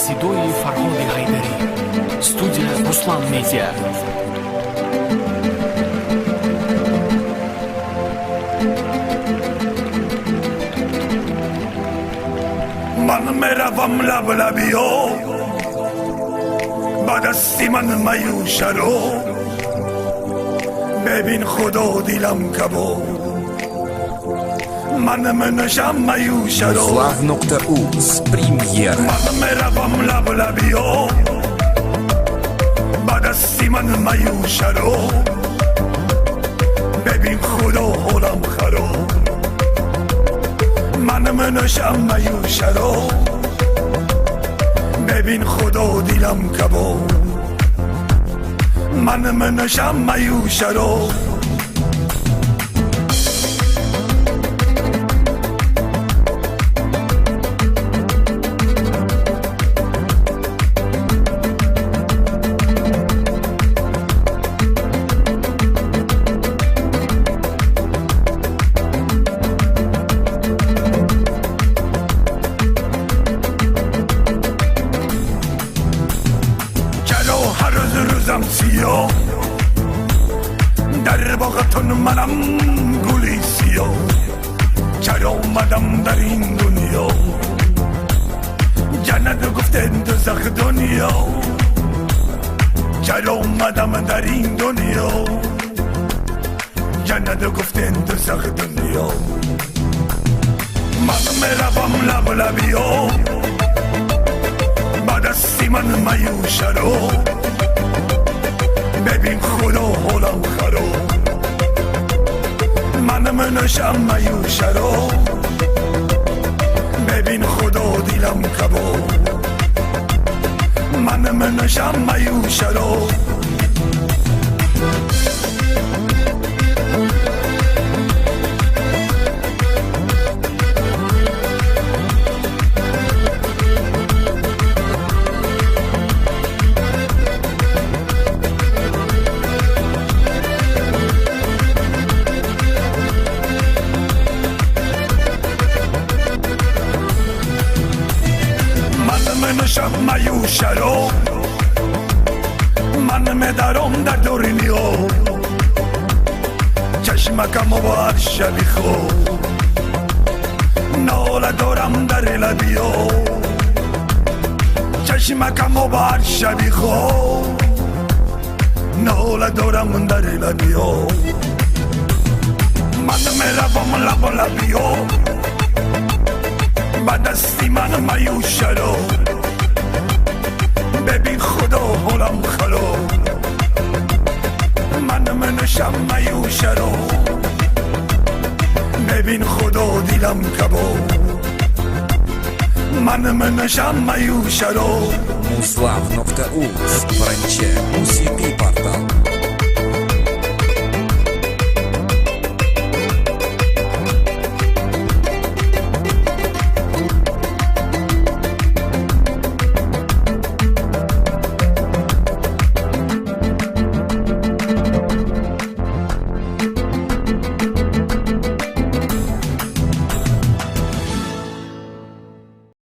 صدای فرهاد حیدری. استودیو روسلان میدیا. من میروم لب لبیو با دستی من میوشه رو ببین خدا دیلم کبو من منشم میوشه رو Slav.uz پریمیر من میروم لب لبیو با دستی من میوشه رو ببین خدا حالم خراب من منشم میوشه رو ببین خدا دیلم کبو من منشم میوشه رو سیاه در باغتون منم گلی سیاه چرا اومدم در این دنیا جنت گفته دوزخ دنیا چرا اومدم در این دنیا جنت گفته دوزخ دنیا من میروم لب لبیو با دستی من میوشه رو ببین خدا حالم خراب من منشم میوشه رو ببین خدا دیلم کباب من منشم میوشه رو منشم میوشه رو من میدارم در دورینیو چشمکم و هر شبی خوب ناله دارم در لبیو چشمکم و هر شبی خوب ناله دارم در لبیو من میروم لب لبیو با دستی من میوشه رو ببین خدا حالم خراب من منشم میوشه رو ببین خدا دیلم کباب من منشم میوشه رو Slav.uz برنچه